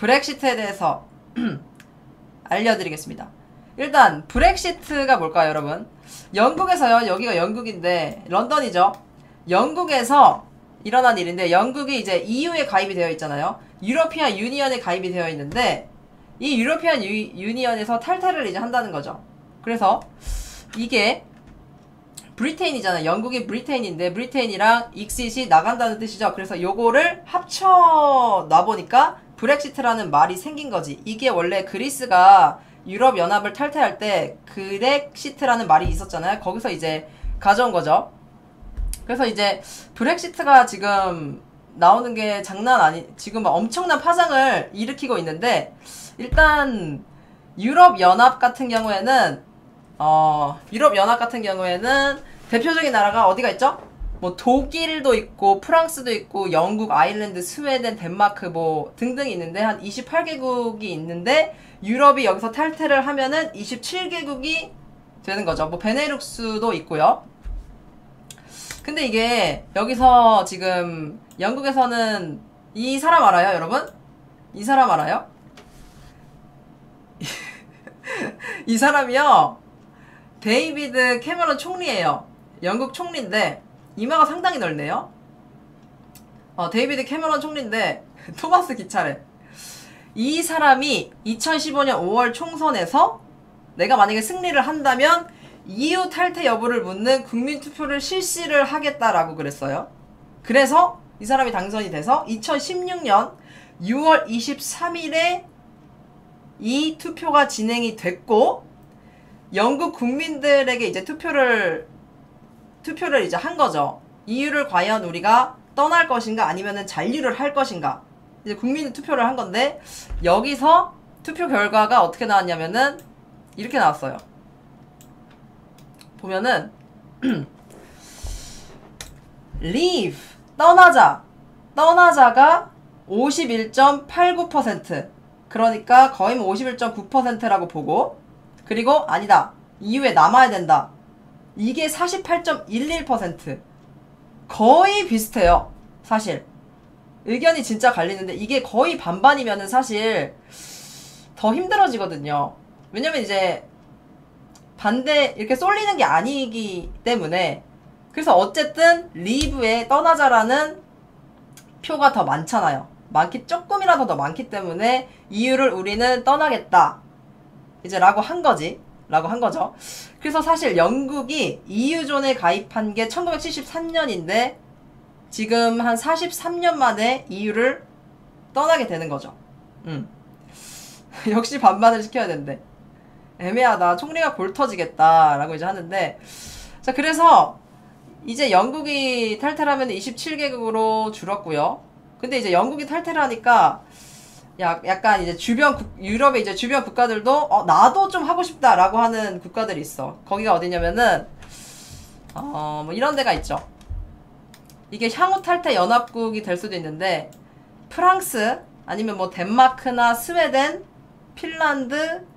브렉시트에 대해서 알려드리겠습니다. 일단 브렉시트가 뭘까요, 여러분? 영국에서요, 여기가 영국인데 런던이죠. 영국에서 일어난 일인데, 영국이 이제 EU에 가입이 되어 있잖아요. 유러피안 유니언에 가입이 되어 있는데, 이 유러피안 유니언에서 탈퇴를 이제 한다는 거죠. 그래서 이게 브리테인이잖아요. 영국이 브리테인인데 브리테인이랑 익싯이 나간다는 뜻이죠. 그래서 요거를 합쳐 놔보니까 브렉시트라는 말이 생긴 거지. 이게 원래 그리스가 유럽연합을 탈퇴할 때 그렉시트라는 말이 있었잖아요. 거기서 이제 가져온 거죠. 그래서 이제 브렉시트가 지금 나오는 게 장난 아니, 지금 엄청난 파장을 일으키고 있는데, 일단 유럽연합 같은 경우에는 대표적인 나라가 어디가 있죠? 뭐 독일도 있고 프랑스도 있고 영국, 아일랜드, 스웨덴, 덴마크 뭐 등등이 있는데 한 28개국이 있는데, 유럽이 여기서 탈퇴를 하면은 27개국이 되는 거죠. 뭐 베네룩스도 있고요. 근데 이게 여기서 지금 영국에서는 이 사람 알아요, 여러분? 이 사람 알아요? 이 사람이요, 데이비드 캐머런 총리예요. 영국 총리인데 이마가 상당히 넓네요. 데이비드 캐머런 총리인데 토마스 기차래. 이 사람이 2015년 5월 총선에서 내가 만약에 승리를 한다면 EU 탈퇴 여부를 묻는 국민투표를 실시를 하겠다라고 그랬어요. 그래서 이 사람이 당선이 돼서 2016년 6월 23일에 이 투표가 진행이 됐고, 영국 국민들에게 이제 투표를 이제 한 거죠. EU를 과연 우리가 떠날 것인가 아니면은 잔류를 할 것인가. 이제 국민이 투표를 한 건데, 여기서 투표 결과가 어떻게 나왔냐면은 이렇게 나왔어요. 보면은 leave, 떠나자가 51.89%, 그러니까 거의 51.9%라고 보고, 그리고 아니다, EU에 남아야 된다, 이게 48.11%. 거의 비슷해요. 사실 의견이 진짜 갈리는데, 이게 거의 반반이면은 사실 더 힘들어지거든요. 왜냐면 이제 반대 이렇게 쏠리는 게 아니기 때문에. 그래서 어쨌든 리브에 떠나자라는 표가 더 많잖아요. 조금이라도 더 많기 때문에 EU를 우리는 떠나겠다 이제 라고 한 거죠. 그래서 사실 영국이 EU존에 가입한 게 1973년인데 지금 한 43년 만에 EU를 떠나게 되는 거죠. 역시 반반을 시켜야 된대. 애매하다, 총리가 골 터지겠다 라고 이제 하는데, 자, 그래서 이제 영국이 탈퇴를 하면 27개국으로 줄었고요. 근데 이제 영국이 탈퇴를 하니까 약간 이제 유럽의 이제 주변 국가들도 나도 좀 하고 싶다 라고 하는 국가들이 있어. 거기가 어디냐면은 뭐 이런 데가 있죠. 이게 향후 탈퇴 연합국이 될 수도 있는데, 프랑스 아니면 뭐 덴마크나 스웨덴, 핀란드,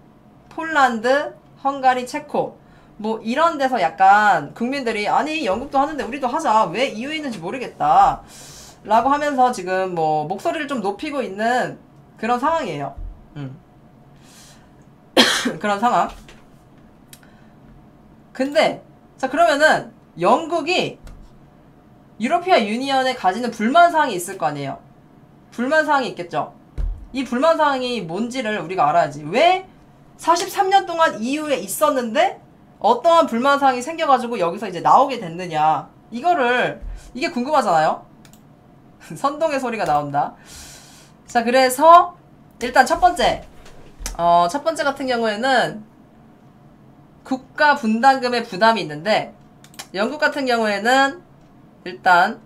폴란드, 헝가리, 체코, 뭐 이런 데서 약간 국민들이 아니 영국도 하는데 우리도 하자, 왜 EU에 있는지 모르겠다 라고 하면서 지금 뭐 목소리를 좀 높이고 있는 그런 상황이에요. 그런 상황. 근데 자, 그러면은 영국이 유러피안 유니언에 가지는 불만사항이 있을 거 아니에요. 불만사항이 있겠죠. 이 불만사항이 뭔지를 우리가 알아야지. 왜 43년 동안 EU에 있었는데 어떠한 불만사항이 생겨가지고 여기서 이제 나오게 됐느냐, 이게 궁금하잖아요. 선동의 소리가 나온다. 자, 그래서 일단 첫 번째 같은 경우에는 국가 분담금의 부담이 있는데, 영국 같은 경우에는 일단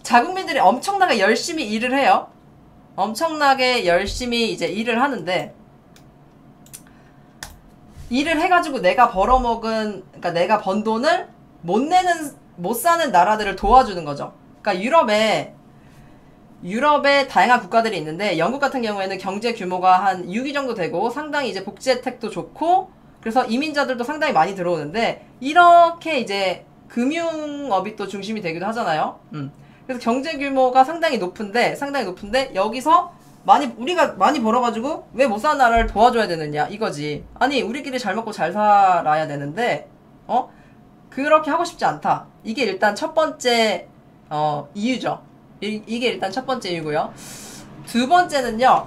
자국민들이 엄청나게 열심히 일을 해요. 엄청나게 열심히 이제 일을 하는데, 일을 해가지고 내가 벌어먹은, 그러니까 내가 번 돈을 못 사는 나라들을 도와주는 거죠. 그러니까 유럽에 다양한 국가들이 있는데, 영국 같은 경우에는 경제 규모가 한 6위 정도 되고 상당히 이제 복지 혜택도 좋고, 그래서 이민자들도 상당히 많이 들어오는데, 이렇게 이제 금융업이 또 중심이 되기도 하잖아요. 그래서 경제 규모가 상당히 높은데 여기서 우리가 많이 벌어가지고 왜 못 사는 나라를 도와줘야 되느냐 이거지. 아니 우리끼리 잘 먹고 잘 살아야 되는데 그렇게 하고 싶지 않다. 이게 일단 첫 번째 이유죠. 이게 일단 첫 번째 이유고요. 두 번째는요,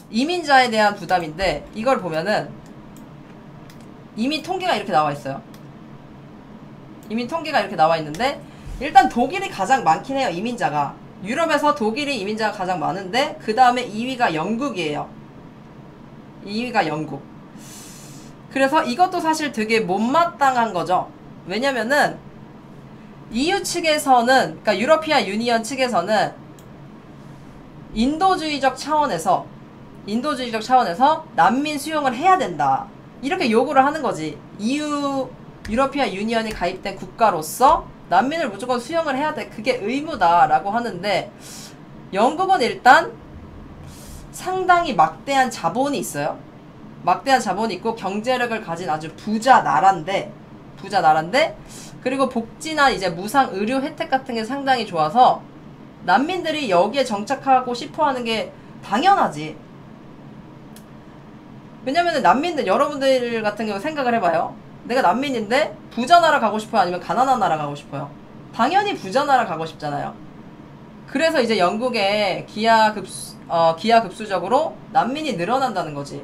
이민자에 대한 부담인데, 이걸 보면은 이미 통계가 이렇게 나와 있어요. 이미 통계가 이렇게 나와 있는데, 일단 독일이 가장 많긴 해요. 이민자가. 유럽에서 독일이 이민자가 가장 많은데, 그 다음에 2위가 영국이에요. 2위가 영국. 그래서 이것도 사실 되게 못마땅한 거죠. 왜냐면은 EU 측에서는, 그러니까 유러피안 유니언 측에서는 인도주의적 차원에서 난민 수용을 해야 된다, 이렇게 요구를 하는 거지. 유러피안 유니언이 가입된 국가로서 난민을 무조건 수용을 해야 돼, 그게 의무다라고 하는데, 영국은 일단 상당히 막대한 자본이 있어요. 막대한 자본이 있고 경제력을 가진 아주 부자 나라인데, 그리고 복지나 이제 무상 의료 혜택 같은 게 상당히 좋아서 난민들이 여기에 정착하고 싶어 하는 게 당연하지. 왜냐면은 난민들, 여러분들 같은 경우 생각을 해봐요. 내가 난민인데 부자 나라 가고 싶어요? 아니면 가난한 나라 가고 싶어요? 당연히 부자 나라 가고 싶잖아요. 그래서 이제 영국에 기하급수적으로 난민이 늘어난다는 거지.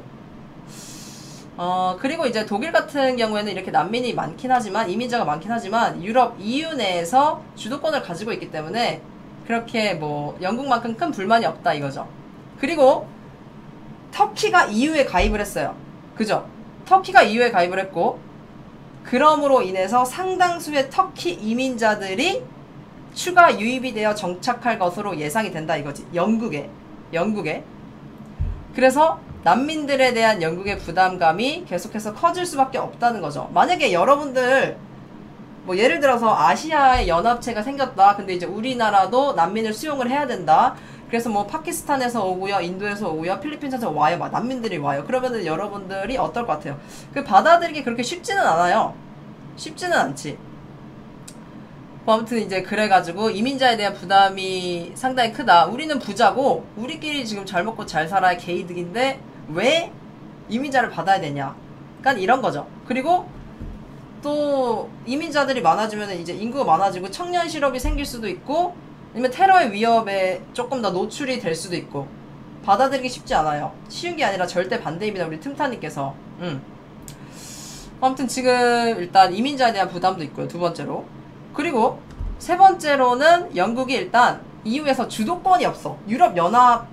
그리고 이제 독일 같은 경우에는 이렇게 난민이 많긴 하지만, 이민자가 많긴 하지만, 유럽 EU 내에서 주도권을 가지고 있기 때문에 그렇게 뭐 영국만큼 큰 불만이 없다 이거죠. 그리고 터키가 EU에 가입을 했어요. 그죠? 터키가 EU에 가입을 했고, 그럼으로 인해서 상당수의 터키 이민자들이 추가 유입이 되어 정착할 것으로 예상이 된다 이거지. 영국에. 그래서 난민들에 대한 영국의 부담감이 계속해서 커질 수밖에 없다는 거죠. 만약에 여러분들 뭐 예를 들어서 아시아의 연합체가 생겼다. 근데 이제 우리나라도 난민을 수용을 해야 된다. 그래서 뭐 파키스탄에서 오고요, 인도에서 오고요, 필리핀에서 와요, 막 난민들이 와요. 그러면은 여러분들이 어떨 것 같아요? 그 받아들이기 그렇게 쉽지는 않아요. 쉽지는 않지. 뭐 아무튼 이제 그래가지고 이민자에 대한 부담이 상당히 크다. 우리는 부자고 우리끼리 지금 잘 먹고 잘 살아야 개이득인데 왜 이민자를 받아야 되냐, 그러니까 이런 거죠. 그리고 또 이민자들이 많아지면 이제 인구가 많아지고 청년 실업이 생길 수도 있고, 아니면 테러의 위협에 조금 더 노출이 될 수도 있고, 받아들이기 쉽지 않아요. 쉬운 게 아니라 절대 반대입니다, 우리 틈타님께서. 아무튼 지금 일단 이민자에 대한 부담도 있고요, 두 번째로. 그리고 세 번째로는 영국이 일단 EU에서 주도권이 없어. 유럽연합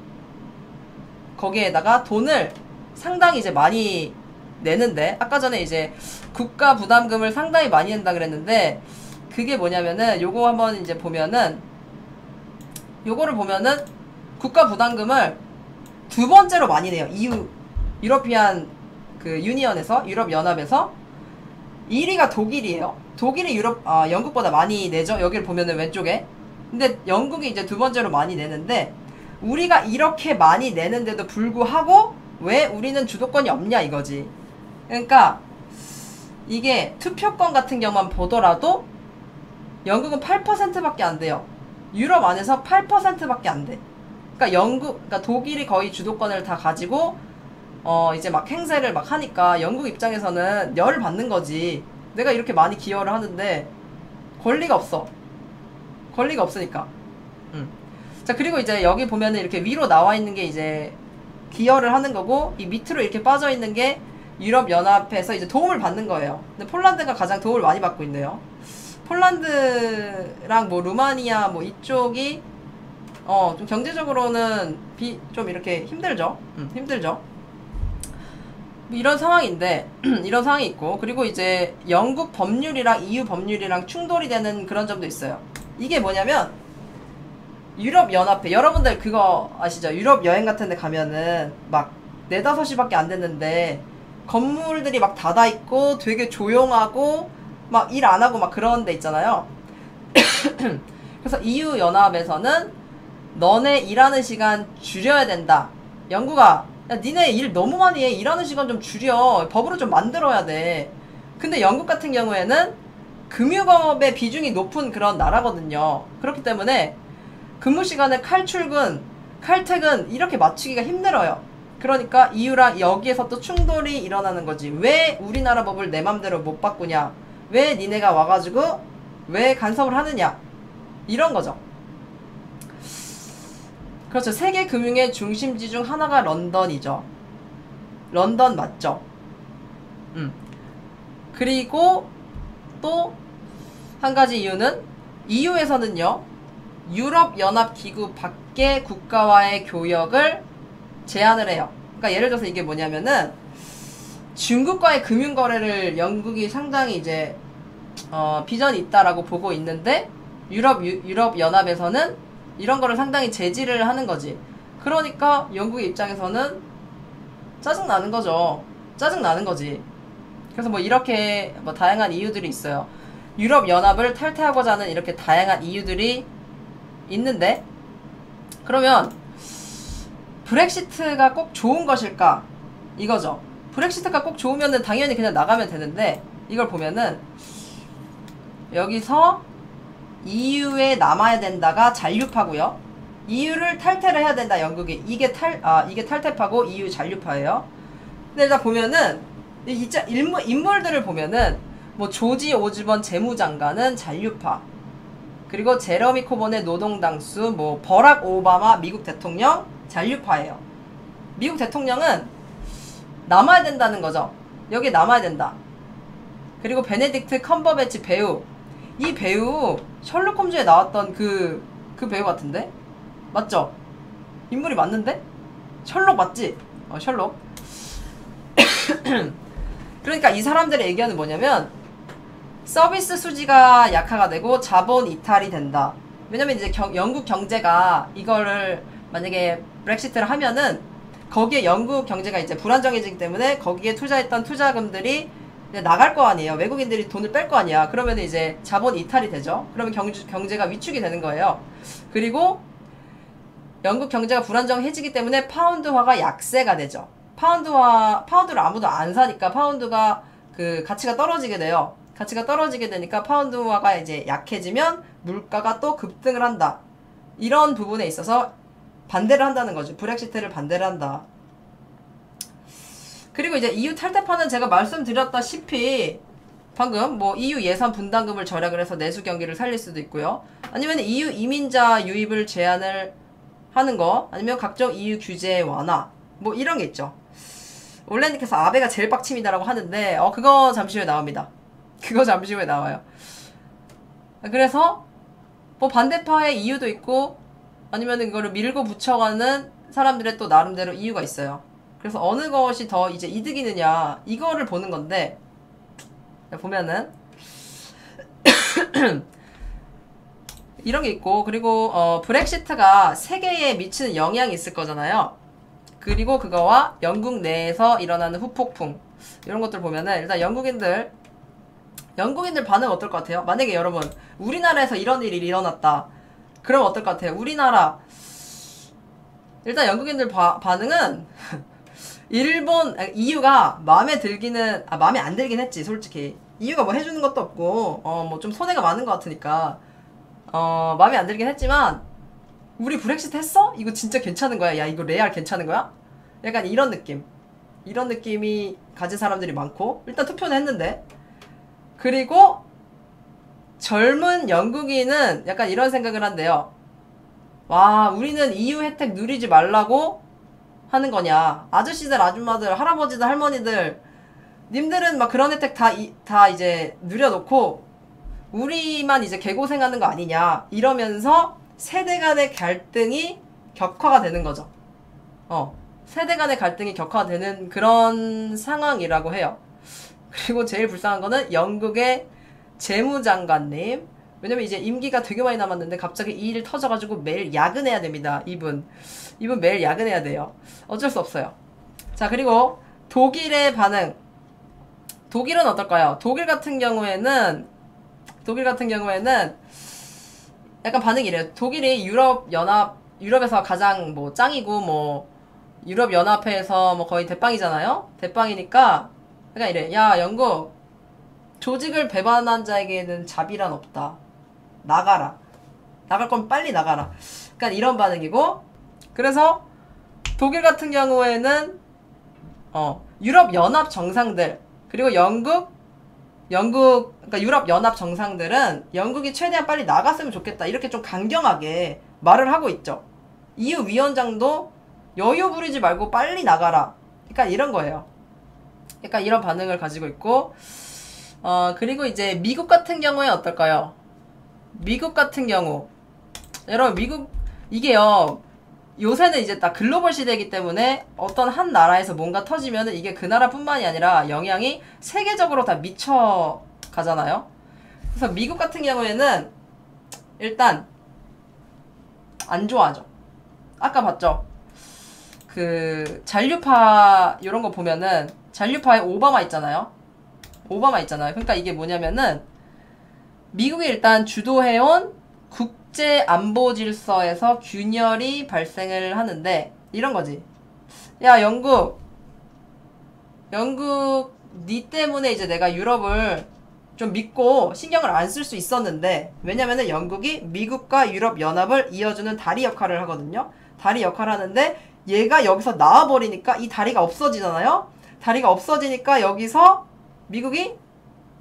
거기에다가 돈을 상당히 이제 많이 내는데, 아까 전에 이제 국가 부담금을 상당히 많이 낸다 그랬는데, 그게 뭐냐면은 요거 한번 이제 보면은, 요거를 보면은 국가 부담금을 두 번째로 많이 내요. 유러피안 그 유니언에서, 유럽연합에서. 1위가 독일이에요. 독일이 영국보다 많이 내죠. 여기를 보면은 왼쪽에. 근데 영국이 이제 두 번째로 많이 내는데, 우리가 이렇게 많이 내는데도 불구하고 왜 우리는 주도권이 없냐 이거지. 그러니까 이게 투표권 같은 경우만 보더라도 영국은 8%밖에 안 돼요. 유럽 안에서 8%밖에 안 돼. 그러니까 독일이 거의 주도권을 다 가지고 이제 막 행세를 막 하니까 영국 입장에서는 열을 받는 거지. 내가 이렇게 많이 기여를 하는데 권리가 없으니까. 자, 그리고 이제 여기 보면은 이렇게 위로 나와 있는 게 이제 기여를 하는 거고, 이 밑으로 이렇게 빠져 있는 게 유럽연합에서 이제 도움을 받는 거예요. 근데 폴란드가 가장 도움을 많이 받고 있네요. 폴란드랑 뭐 루마니아 뭐 이쪽이 좀 경제적으로는 좀 이렇게 힘들죠. 힘들죠. 이런 상황인데 이런 상황이 있고, 그리고 이제 영국 법률이랑 EU 법률이랑 충돌이 되는 그런 점도 있어요. 이게 뭐냐면, 유럽연합회, 여러분들 그거 아시죠? 유럽 여행 같은 데 가면은 막 4-5시밖에 안 됐는데 건물들이 막 닫아있고 되게 조용하고 막 일 안 하고 막 그런 데 있잖아요. 그래서 EU 연합에서는 너네 일하는 시간 줄여야 된다. 영국아, 야, 니네 일 너무 많이 해. 일하는 시간 좀 줄여. 법으로 좀 만들어야 돼. 근데 영국 같은 경우에는 금융업의 비중이 높은 그런 나라거든요. 그렇기 때문에 근무 시간에 칼출근, 칼텍은 이렇게 맞추기가 힘들어요. 그러니까 EU랑 여기에서 또 충돌이 일어나는 거지. 왜 우리나라 법을 내 맘대로 못 바꾸냐? 왜 니네가 와가지고 왜 간섭을 하느냐? 이런 거죠. 그렇죠. 세계 금융의 중심지 중 하나가 런던이죠. 런던 맞죠? 그리고 또 한 가지 이유는 EU에서는요, 유럽연합기구 밖의 국가와의 교역을 제한을 해요. 그러니까 예를 들어서 이게 뭐냐면은 중국과의 금융거래를 영국이 상당히 이제 비전이 있다라고 보고 있는데 유럽연합에서는 이런 거를 상당히 제지를 하는 거지. 그러니까 영국의 입장에서는 짜증나는 거죠. 짜증나는 거지. 그래서 뭐 이렇게 뭐 다양한 이유들이 있어요. 유럽연합을 탈퇴하고자 하는 이렇게 다양한 이유들이 있는데, 그러면 브렉시트가 꼭 좋은 것일까? 이거죠. 브렉시트가 꼭 좋으면은 당연히 그냥 나가면 되는데, 이걸 보면은 여기서 EU에 남아야 된다가 잔류파고요. EU를 탈퇴를 해야 된다, 영국이. 이게 탈퇴파고 EU 잔류파예요. 근데 일단 보면은 인물들을 보면은 뭐 조지 오즈번 재무장관은 잔류파, 그리고 제러미 코번의 노동당수, 뭐 버락 오바마 미국 대통령 잔류파예요. 미국 대통령은 남아야 된다는 거죠. 여기 남아야 된다. 그리고 베네딕트 컴버배치 배우, 이 배우 셜록 홈즈에 나왔던 그 배우 같은데? 맞죠? 인물이 맞는데? 셜록 맞지? 셜록. 그러니까 이 사람들의 의견은 뭐냐면, 서비스 수지가 약화가 되고 자본 이탈이 된다. 왜냐면 이제 영국 경제가 이거를 만약에 브렉시트를 하면은 거기에 영국 경제가 이제 불안정해지기 때문에 거기에 투자했던 투자금들이 이제 나갈 거 아니에요. 외국인들이 돈을 뺄 거 아니야. 그러면 이제 자본 이탈이 되죠. 그러면 경제가 위축이 되는 거예요. 그리고 영국 경제가 불안정해지기 때문에 파운드화가 약세가 되죠. 파운드를 아무도 안 사니까 파운드가 그 가치가 떨어지게 돼요. 가치가 떨어지게 되니까 파운드화가 이제 약해지면 물가가 또 급등을 한다. 이런 부분에 있어서 반대를 한다는 거죠. 브렉시트를 반대를 한다. 그리고 이제 EU 탈퇴파는 제가 말씀드렸다시피 방금 뭐 EU 예산 분담금을 절약을 해서 내수 경기를 살릴 수도 있고요. 아니면 EU 이민자 유입을 제한을 하는 거, 아니면 각종 EU 규제 완화, 뭐 이런 게 있죠. 올레님께서 아베가 제일 빡침이다라고 하는데 그거 잠시 후에 나옵니다. 그거 잠시 후에 나와요. 그래서 뭐 반대파의 이유도 있고, 아니면 이거를 밀고 붙여가는 사람들의 또 나름대로 이유가 있어요. 그래서 어느 것이 더 이제 이득이느냐, 이거를 보는 건데, 보면은 이런 게 있고, 그리고 브렉시트가 세계에 미치는 영향이 있을 거잖아요. 그리고 그거와 영국 내에서 일어나는 후폭풍, 이런 것들 보면은 일단 영국인들 반응 어떨 것 같아요? 만약에 여러분 우리나라에서 이런 일이 일어났다, 그럼 어떨 것 같아요? 우리나라 일단 영국인들 반응은 일본 EU가 마음에 안 들긴 했지. 솔직히 EU가 뭐 해주는 것도 없고 뭐 좀 손해가 많은 것 같으니까 마음에 안 들긴 했지만, 우리 브렉시트 했어? 이거 진짜 괜찮은 거야? 야, 이거 레알 괜찮은 거야? 약간 이런 느낌이 가진 사람들이 많고, 일단 투표는 했는데, 그리고 젊은 영국인은 약간 이런 생각을 한대요. 와, 우리는 EU 혜택 누리지 말라고 하는 거냐? 아저씨들, 아줌마들, 할아버지들, 할머니들, 님들은 막 그런 혜택 다 이제 누려놓고 우리만 이제 개고생하는 거 아니냐? 이러면서 세대 간의 갈등이 격화가 되는 거죠. 세대 간의 갈등이 격화되는 그런 상황이라고 해요. 그리고 제일 불쌍한 거는 영국의 재무장관님. 왜냐면 이제 임기가 되게 많이 남았는데 갑자기 이 일이 터져가지고 매일 야근해야 됩니다. 이분 매일 야근해야 돼요. 어쩔 수 없어요. 자, 그리고 독일의 반응. 독일은 어떨까요? 독일 같은 경우에는 약간 반응이 이래요. 독일이 유럽에서 가장 뭐 짱이고, 뭐 유럽연합회에서 뭐 거의 대빵이잖아요. 대빵이니까 약간 이래. 야, 영국, 조직을 배반한 자에게는 자비란 없다. 나가라. 나갈 거면 빨리 나가라. 약간 이런 반응이고, 그래서 독일 같은 경우에는 유럽 연합 정상들 그리고 영국 그러니까 유럽 연합 정상들은 영국이 최대한 빨리 나갔으면 좋겠다 이렇게 좀 강경하게 말을 하고 있죠. EU 위원장도 여유 부리지 말고 빨리 나가라. 그러니까 이런 거예요. 약간 이런 반응을 가지고 있고 그리고 이제 미국 같은 경우에 어떨까요? 미국 같은 경우 여러분 미국 이게요 요새는 이제 딱 글로벌 시대이기 때문에 어떤 한 나라에서 뭔가 터지면은 이게 그 나라뿐만이 아니라 영향이 세계적으로 다 미쳐 가잖아요. 그래서 미국 같은 경우에는 일단 안 좋아하죠. 아까 봤죠? 그 잔류파 이런 거 보면은 잔류파에 오바마 있잖아요. 그러니까 이게 뭐냐면은 미국이 일단 주도해온 국제 안보 질서에서 균열이 발생을 하는데 이런 거지. 야, 영국 니 때문에 이제 내가 유럽을 좀 믿고 신경을 안 쓸 수 있었는데 왜냐면은 영국이 미국과 유럽 연합을 이어주는 다리 역할을 하거든요. 다리 역할을 하는데 얘가 여기서 나와버리니까 이 다리가 없어지잖아요. 다리가 없어지니까 여기서 미국이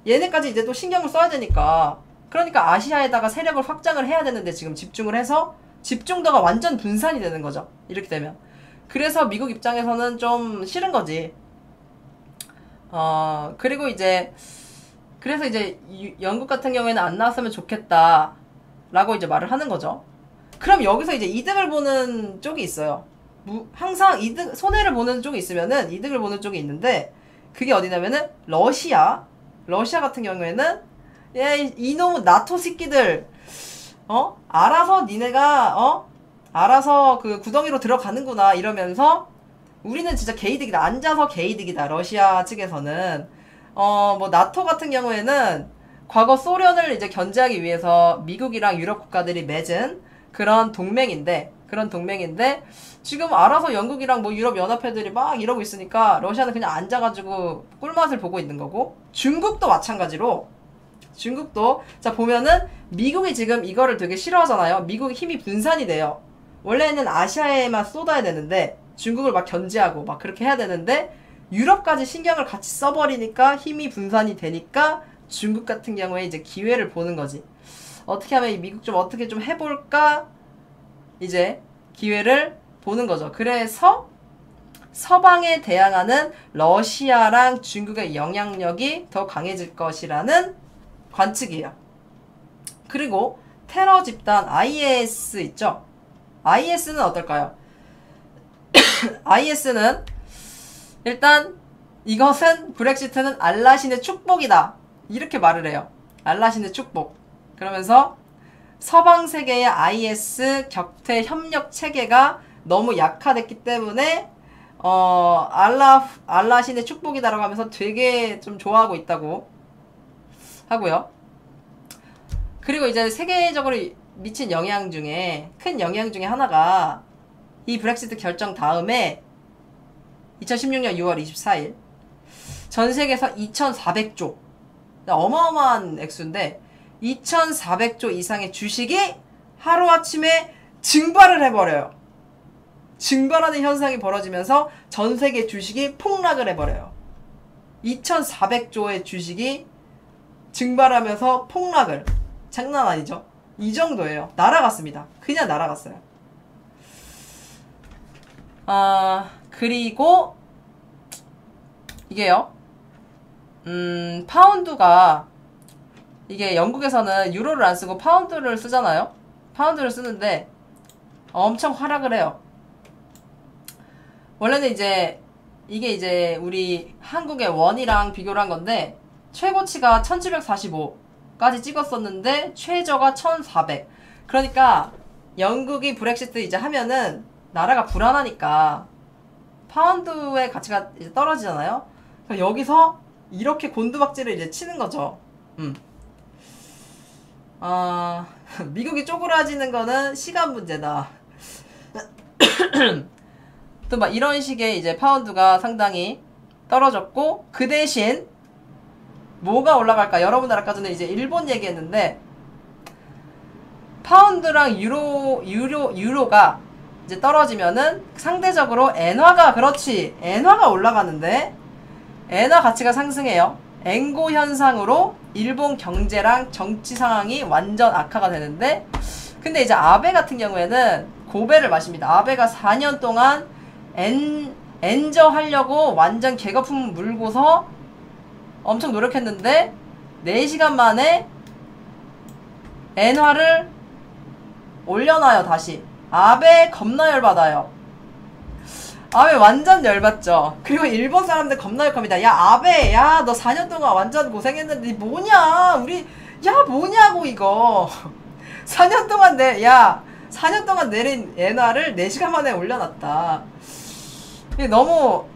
얘네까지 이제 또 신경을 써야 되니까 그러니까 아시아에다가 세력을 확장을 해야 되는데 지금 집중을 해서 집중도가 완전 분산이 되는 거죠. 이렇게 되면. 그래서 미국 입장에서는 좀 싫은 거지. 그리고 이제 그래서 이제 영국 같은 경우에는 안 나왔으면 좋겠다 라고 이제 말을 하는 거죠. 그럼 여기서 이제 이득을 보는 쪽이 있어요. 항상 손해를 보는 쪽이 있으면은 이득을 보는 쪽이 있는데 그게 어디냐면은 러시아 같은 경우에는 이놈 나토 새끼들 알아서 니네가 알아서 그 구덩이로 들어가는구나 이러면서 우리는 진짜 개이득이다. 앉아서 개이득이다. 러시아 측에서는 뭐 나토 같은 경우에는 과거 소련을 이제 견제하기 위해서 미국이랑 유럽 국가들이 맺은 그런 동맹인데 지금 알아서 영국이랑 뭐 유럽 연합회들이 막 이러고 있으니까 러시아는 그냥 앉아가지고 꿀맛을 보고 있는 거고 중국도 마찬가지로 자 보면은 미국이 지금 이거를 되게 싫어하잖아요. 미국이 힘이 분산이 돼요. 원래는 아시아에만 쏟아야 되는데 중국을 막 견제하고 막 그렇게 해야 되는데 유럽까지 신경을 같이 써버리니까 힘이 분산이 되니까 중국 같은 경우에 이제 기회를 보는 거지. 어떻게 하면 이 미국 좀 어떻게 좀 해볼까 이제 기회를 보는 거죠. 그래서 서방에 대항하는 러시아랑 중국의 영향력이 더 강해질 것이라는 관측이에요. 그리고 테러 집단 IS 있죠? IS는 어떨까요? IS는 일단 이것은 브렉시트는 알라신의 축복이다. 이렇게 말을 해요. 알라신의 축복. 그러면서 서방 세계의 IS 격퇴 협력 체계가 너무 약화됐기 때문에 알라신의 축복이다라고 하면서 되게 좀 좋아하고 있다고 하고요. 그리고 이제 세계적으로 미친 영향 중에 큰 영향 중에 하나가 이 브렉시트 결정 다음에 2016년 6월 24일 전 세계에서 2,400조 어마어마한 액수인데 2,400조 이상의 주식이 하루아침에 증발을 해버려요. 증발하는 현상이 벌어지면서 전 세계 주식이 폭락을 해버려요. 2,400조의 주식이 증발하면서 폭락을. 장난 아니죠? 이 정도예요. 날아갔습니다. 그냥 날아갔어요. 그리고 이게요. 파운드가 이게 영국에서는 유로를 안 쓰고 파운드를 쓰잖아요. 파운드를 쓰는데 엄청 하락을 해요. 원래는 이제 이게 이제 우리 한국의 원이랑 비교를 한 건데 최고치가 1745까지 찍었었는데 최저가 1400. 그러니까 영국이 브렉시트 이제 하면은 나라가 불안하니까 파운드의 가치가 이제 떨어지잖아요. 그래서 여기서 이렇게 곤두박질을 이제 치는 거죠. 미국이 쪼그라지는 거는 시간 문제다. 또 막 이런 식의 이제 파운드가 상당히 떨어졌고 그 대신 뭐가 올라갈까? 여러분 아까 전에 이제 일본 얘기했는데 파운드랑 유로가 이제 떨어지면은 상대적으로 엔화가, 그렇지, 엔화가 올라가는데 엔화 가치가 상승해요. 엔고 현상으로 일본 경제랑 정치 상황이 완전 악화가 되는데, 근데 이제 아베 같은 경우에는 고배를 마십니다. 아베가 4년 동안 엔저 하려고 완전 개거품 물고서 엄청 노력했는데 4시간 만에 엔화를 올려놔요. 다시 아베 겁나 열받아요. 아베 완전 열받죠. 그리고 일본 사람들 겁나 욕합니다. 야 아베, 야 너 4년 동안 완전 고생했는데 뭐냐, 우리, 야 뭐냐고 이거 4년 동안 4년 동안 내린 엔화를 4시간 만에 올려놨다. 이게 너무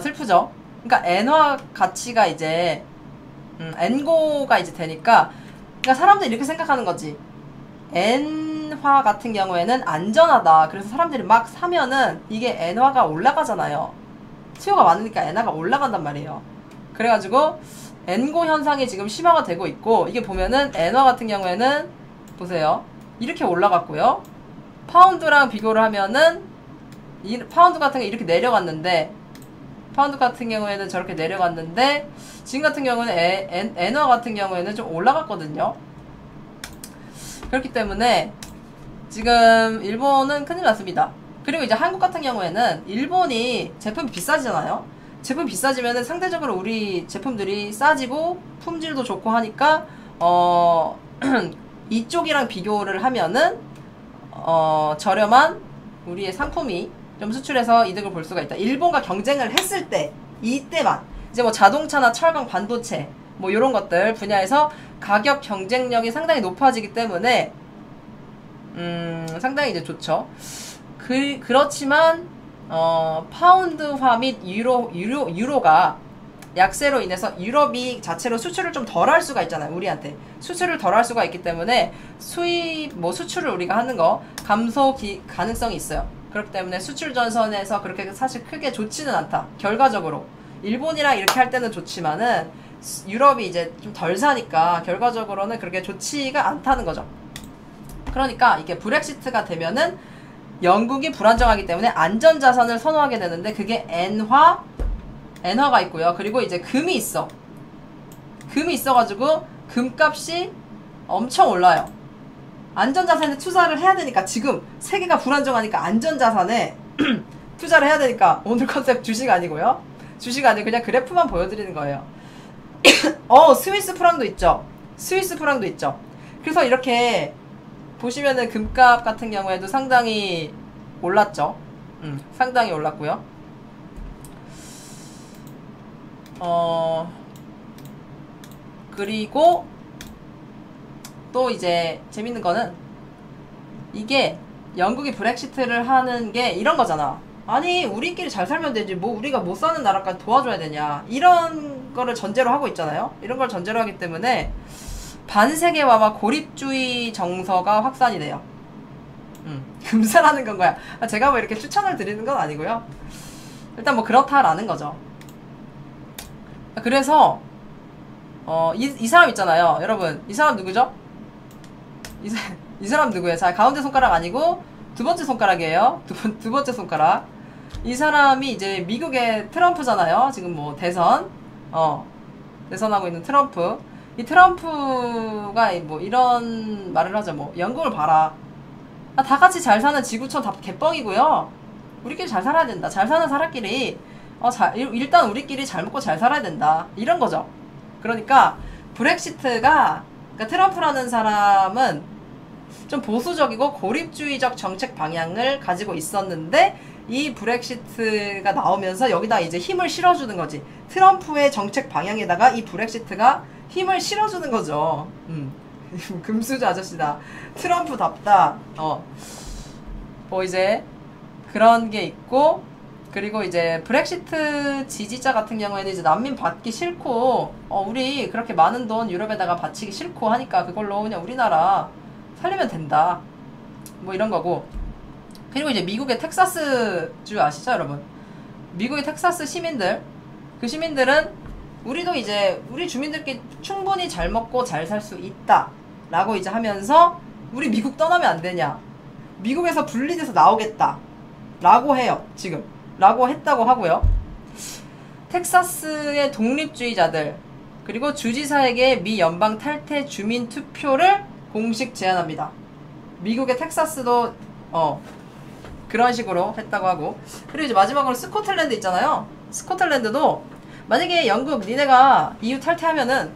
슬프죠. 그러니까 엔화 가치가 이제 엔고가 이제 되니까, 그러니까 사람들이 이렇게 생각하는 거지. 엔화 같은 경우에는 안전하다. 그래서 사람들이 막 사면은 이게 엔화가 올라가잖아요. 수요가 많으니까 엔화가 올라간단 말이에요. 그래가지고 엔고 현상이 지금 심화가 되고 있고, 이게 보면은 엔화 같은 경우에는 보세요. 이렇게 올라갔고요. 파운드랑 비교를 하면은 파운드 같은 게 이렇게 내려갔는데, 파운드 같은 경우에는 저렇게 내려갔는데, 지금 같은 경우는 엔화 같은 경우에는 좀 올라갔거든요. 그렇기 때문에 지금 일본은 큰일 났습니다. 그리고 이제 한국 같은 경우에는 일본이 제품이 비싸지잖아요. 제품 비싸지면은 상대적으로 우리 제품들이 싸지고 품질도 좋고 하니까 이쪽이랑 비교를 하면은 저렴한 우리의 상품이 좀 수출해서 이득을 볼 수가 있다. 일본과 경쟁을 했을 때, 이때만 이제 뭐 자동차나 철강, 반도체 뭐 요런 것들 분야에서 가격 경쟁력이 상당히 높아지기 때문에 상당히 이제 좋죠. 그렇지만 파운드화 및 유로가 약세로 인해서 유럽이 자체로 수출을 좀 덜 할 수가 있잖아요. 우리한테 수출을 덜 할 수가 있기 때문에 수출을 우리가 하는 거 감소 가능성이 있어요. 그렇기 때문에 수출 전선에서 그렇게 사실 크게 좋지는 않다. 결과적으로 일본이랑 이렇게 할 때는 좋지만은 유럽이 이제 좀 덜 사니까 결과적으로는 그렇게 좋지가 않다는 거죠. 그러니까 이게 브렉시트가 되면은 영국이 불안정하기 때문에 안전자산을 선호하게 되는데, 그게 엔화가 있고요. 그리고 이제 금이 있어. 금이 있어가지고 금값이 엄청 올라요. 안전자산에 투자를 해야 되니까, 지금 세계가 불안정하니까 안전자산에 투자를 해야 되니까. 오늘 컨셉 주식 아니고요. 주식 아니고 그냥 그래프만 보여드리는 거예요. 스위스 프랑도 있죠. 스위스 프랑도 있죠. 그래서 이렇게 보시면은 금값 같은 경우에도 상당히 올랐죠. 상당히 올랐고요. 그리고 또 이제 재밌는 거는, 이게 영국이 브렉시트를 하는 게 이런 거잖아. 아니 우리끼리 잘 살면 되지 뭐 우리가 못 사는 나라까지 도와줘야 되냐, 이런 거를 전제로 하고 있잖아요. 이런 걸 전제로 하기 때문에 반세계화와 고립주의 정서가 확산이 돼요. 금사라는 건 거야. 제가 뭐 이렇게 추천을 드리는 건 아니고요. 일단 뭐 그렇다라는 거죠. 그래서 이 사람 있잖아요. 여러분 이 사람 누구죠? 이 사람 누구예요? 자, 가운데 손가락 아니고 두 번째 손가락이에요. 두 번째 손가락. 이 사람이 이제 미국의 트럼프잖아요. 지금 뭐 대선하고 있는 트럼프. 이 트럼프가 뭐 이런 말을 하죠. 뭐 영국을 봐라. 다 같이 잘 사는 지구촌 다 개뻥이고요. 우리끼리 잘 살아야 된다. 잘 사는 사람끼리 일단 우리끼리 잘 먹고 잘 살아야 된다. 이런 거죠. 그러니까 브렉시트가, 그러니까 트럼프라는 사람은 좀 보수적이고 고립주의적 정책 방향을 가지고 있었는데, 이 브렉시트가 나오면서 여기다 이제 힘을 실어주는 거지. 트럼프의 정책 방향에다가 이 브렉시트가 힘을 실어주는 거죠. 금수저 아저씨다. 트럼프답다. 뭐 이제 그런 게 있고, 그리고 이제 브렉시트 지지자 같은 경우에는 이제 난민 받기 싫고, 우리 그렇게 많은 돈 유럽에다가 바치기 싫고 하니까 그걸로 그냥 우리나라 살리면 된다. 뭐 이런 거고. 그리고 이제 미국의 텍사스주 아시죠, 여러분? 미국의 텍사스 시민들, 그 시민들은 우리도 이제 우리 주민들끼리 충분히 잘 먹고 잘 살 수 있다 라고 이제 하면서, 우리 미국 떠나면 안 되냐, 미국에서 분리돼서 나오겠다 라고 해요. 지금 라고 했다고 하고요. 텍사스의 독립주의자들 그리고 주지사에게 미 연방 탈퇴 주민 투표를 공식 제안합니다. 미국의 텍사스도 그런 식으로 했다고 하고, 그리고 이제 마지막으로 스코틀랜드 있잖아요. 스코틀랜드도 만약에 영국 니네가 EU 탈퇴하면은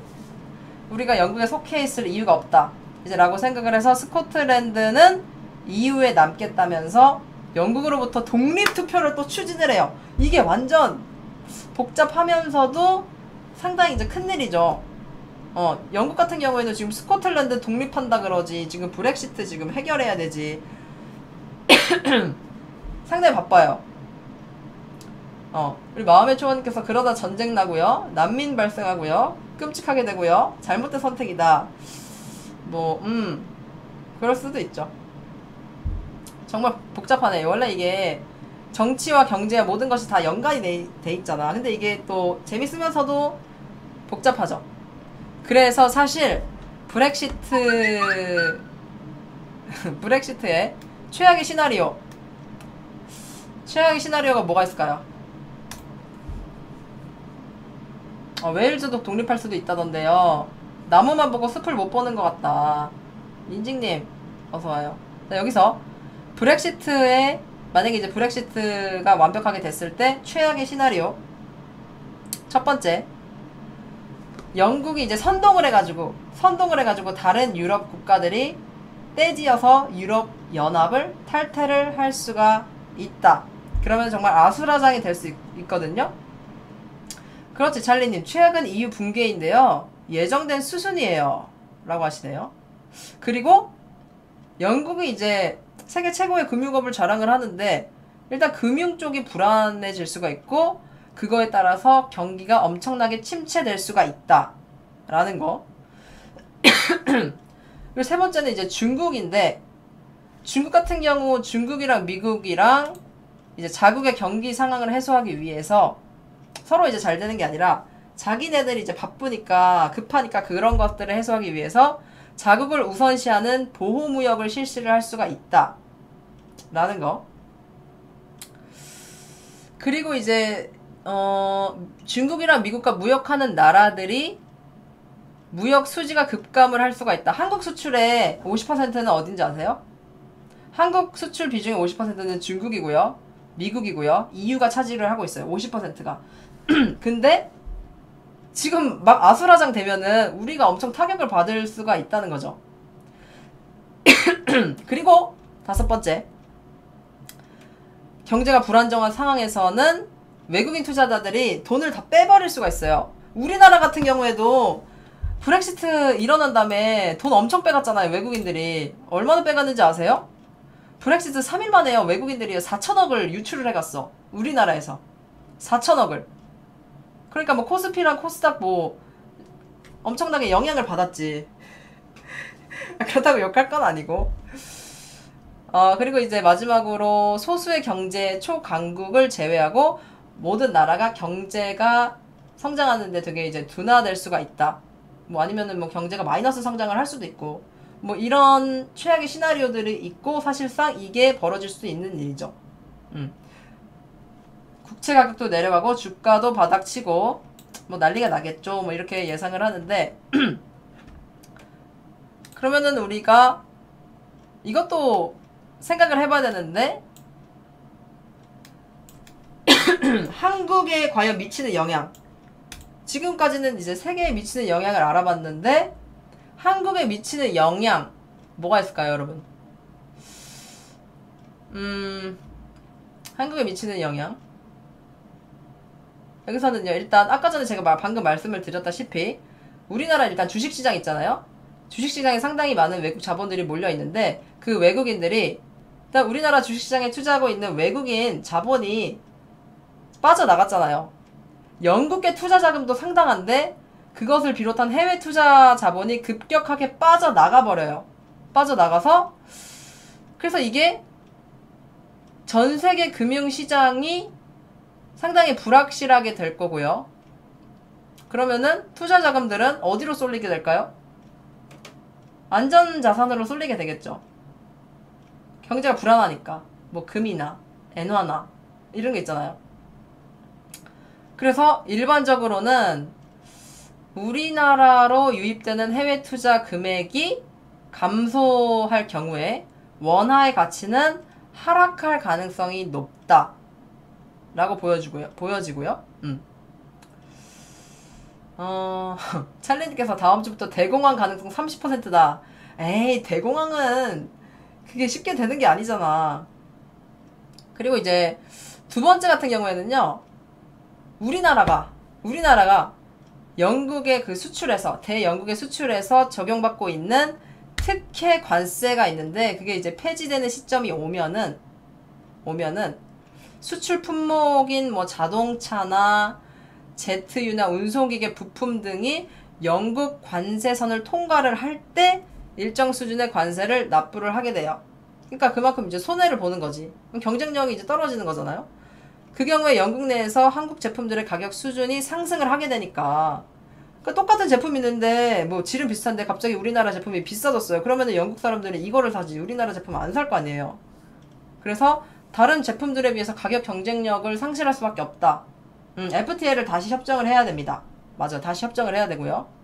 우리가 영국에 속해 있을 이유가 없다 이제 라고 생각을 해서 스코틀랜드는 EU에 남겠다면서 영국으로부터 독립투표를 또 추진을 해요. 이게 완전 복잡하면서도 상당히 이제 큰일이죠. 영국 같은 경우에는 지금 스코틀랜드 독립한다 그러지, 지금 브렉시트 지금 해결해야 되지. 상당히 바빠요. 우리 마음의 초원님께서 그러다 전쟁 나고요, 난민 발생하고요, 끔찍하게 되고요, 잘못된 선택이다. 그럴 수도 있죠. 정말 복잡하네. 원래 이게 정치와 경제와 모든 것이 다 연관이 돼 있잖아. 근데 이게 또 재밌으면서도 복잡하죠. 그래서 사실 브렉시트의 최악의 시나리오가 뭐가 있을까요? 웨일즈도 독립할 수도 있다던데요. 나무만 보고 숲을 못 보는 것 같다. 인직님 어서와요. 자, 여기서 만약에 이제 브렉시트가 완벽하게 됐을 때 최악의 시나리오 첫 번째, 영국이 이제 선동을 해가지고 다른 유럽 국가들이 떼지어서 유럽 연합을 탈퇴를 할 수가 있다. 그러면 정말 아수라장이 될 수 있거든요. 그렇지, 찰리님. 최악은 EU 붕괴인데요, 예정된 수순이에요 라고 하시네요. 그리고 영국이 이제 세계 최고의 금융업을 자랑을 하는데, 일단 금융 쪽이 불안해질 수가 있고 그거에 따라서 경기가 엄청나게 침체될 수가 있다 라는 거. 그리고 세 번째는 이제 중국인데, 중국 같은 경우 중국이랑 미국이랑 이제 자국의 경기 상황을 해소하기 위해서 서로 이제 잘 되는 게 아니라 자기네들이 이제 바쁘니까 급하니까 그런 것들을 해소하기 위해서 자국을 우선시하는 보호무역을 실시를 할 수가 있다 라는 거. 그리고 이제 중국이랑 미국과 무역하는 나라들이 무역 수지가 급감을 할 수가 있다. 한국 수출의 50%는 어딘지 아세요? 한국 수출 비중의 50%는 중국이고요, 미국이고요, EU가 차지를 하고 있어요. 50%가. 근데 지금 막 아수라장 되면은 우리가 엄청 타격을 받을 수가 있다는 거죠. 그리고 다섯 번째, 경제가 불안정한 상황에서는 외국인 투자자들이 돈을 다 빼버릴 수가 있어요. 우리나라 같은 경우에도 브렉시트 일어난 다음에 돈 엄청 빼갔잖아요. 외국인들이 얼마나 빼갔는지 아세요? 브렉시트 3일 만에요, 외국인들이 4천억을 유출을 해갔어. 우리나라에서 4천억을. 그러니까 뭐 코스피랑 코스닥 뭐 엄청나게 영향을 받았지. 그렇다고 욕할 건 아니고. 그리고 이제 마지막으로 소수의 경제 초강국을 제외하고 모든 나라가 경제가 성장하는데 되게 이제 둔화될 수가 있다. 뭐 아니면은 뭐 경제가 마이너스 성장을 할 수도 있고, 뭐 이런 최악의 시나리오들이 있고, 사실상 이게 벌어질 수 있는 일이죠. 국채 가격도 내려가고 주가도 바닥치고 뭐 난리가 나겠죠. 뭐 이렇게 예상을 하는데 그러면은 우리가 이것도 생각을 해봐야 되는데, 한국에 과연 미치는 영향, 지금까지는 이제 세계에 미치는 영향을 알아봤는데 한국에 미치는 영향 뭐가 있을까요, 여러분? 한국에 미치는 영향, 여기서는요, 일단 아까 전에 제가 방금 말씀을 드렸다시피 우리나라 일단 주식시장 있잖아요. 주식시장에 상당히 많은 외국 자본들이 몰려있는데, 그 외국인들이 일단 우리나라 주식시장에 투자하고 있는 외국인 자본이 빠져나갔잖아요. 영국계 투자 자금도 상당한데 그것을 비롯한 해외 투자 자본이 급격하게 빠져나가버려요. 빠져나가서, 그래서 이게 전 세계 금융시장이 상당히 불확실하게 될 거고요. 그러면은 투자 자금들은 어디로 쏠리게 될까요? 안전자산으로 쏠리게 되겠죠. 경제가 불안하니까. 뭐 금이나 엔화나 이런 게 있잖아요. 그래서 일반적으로는 우리나라로 유입되는 해외 투자 금액이 감소할 경우에 원화의 가치는 하락할 가능성이 높다 라고 보여지고요. 찰리님께서 다음 주부터 대공황 가능성 30%다. 에이, 대공황은 그게 쉽게 되는 게 아니잖아. 그리고 이제 두 번째 같은 경우에는요, 우리나라가 영국의 그 수출에서, 대영국의 수출에서 적용받고 있는 특혜 관세가 있는데, 그게 이제 폐지되는 시점이 오면은 수출 품목인 뭐 자동차나 제트유나 운송기계 부품 등이 영국 관세선을 통과를 할 때 일정 수준의 관세를 납부를 하게 돼요. 그러니까 그만큼 이제 손해를 보는 거지. 그럼 경쟁력이 이제 떨어지는 거잖아요. 그 경우에 영국 내에서 한국 제품들의 가격 수준이 상승을 하게 되니까, 그러니까 똑같은 제품이 있는데 뭐 질은 비슷한데 갑자기 우리나라 제품이 비싸졌어요. 그러면은 영국 사람들은 이거를 사지 우리나라 제품 안 살 거 아니에요. 그래서 다른 제품들에 비해서 가격 경쟁력을 상실할 수밖에 없다. FTA를 다시 협정을 해야 됩니다. 맞아, 다시 협정을 해야 되고요.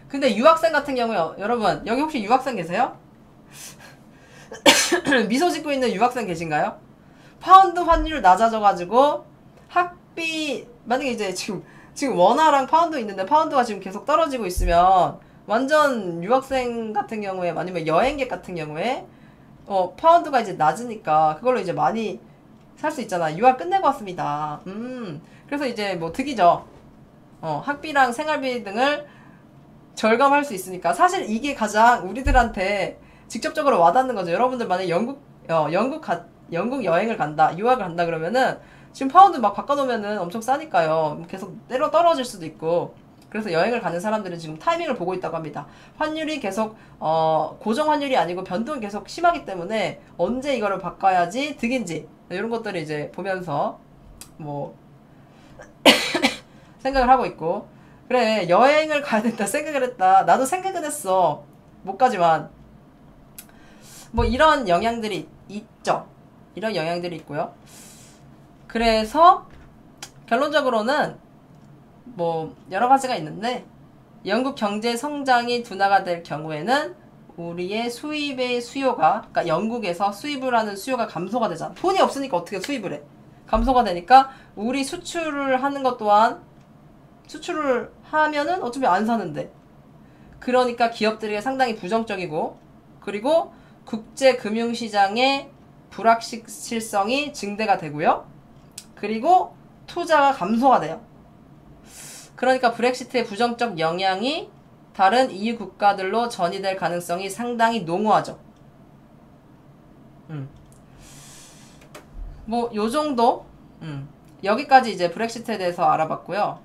근데 유학생 같은 경우에 여러분 여기 혹시 유학생 계세요? 미소 짓고 있는 유학생 계신가요? 파운드 환율 낮아져가지고 학비, 만약에 이제 지금 원화랑 파운드 있는데 파운드가 지금 계속 떨어지고 있으면 완전 유학생 같은 경우에 아니면 여행객 같은 경우에 파운드가 이제 낮으니까 그걸로 이제 많이 살 수 있잖아. 유학 끝내고 왔습니다. 그래서 이제 뭐 득이죠. 학비랑 생활비 등을 절감할 수 있으니까 사실 이게 가장 우리들한테 직접적으로 와닿는 거죠. 여러분들 만약에 영국 여행을 간다, 유학을 간다 그러면은 지금 파운드 막 바꿔놓으면은 엄청 싸니까요. 계속 때려 떨어질 수도 있고. 그래서 여행을 가는 사람들은 지금 타이밍을 보고 있다고 합니다. 환율이 계속 고정 환율이 아니고 변동이 계속 심하기 때문에 언제 이거를 바꿔야지 득인지 이런 것들을 이제 보면서 뭐 생각을 하고 있고. 그래, 여행을 가야 된다 생각을 했다. 나도 생각은 했어. 못 가지만 뭐 이런 영향들이 있죠. 이런 영향들이 있고요. 그래서 결론적으로는 뭐 여러 가지가 있는데, 영국 경제 성장이 둔화가 될 경우에는 우리의 수입의 수요가, 그러니까 영국에서 수입을 하는 수요가 감소가 되잖아. 돈이 없으니까 어떻게 수입을 해? 감소가 되니까 우리 수출을 하는 것 또한, 수출을 하면은 어차피 안 사는데, 그러니까 기업들에게 상당히 부정적이고, 그리고 국제 금융시장의 불확실성이 증대가 되고요. 그리고 투자가 감소가 돼요. 그러니까 브렉시트의 부정적 영향이 다른 EU 국가들로 전이될 가능성이 상당히 농후하죠. 뭐 요 정도. 여기까지 이제 브렉시트에 대해서 알아봤고요.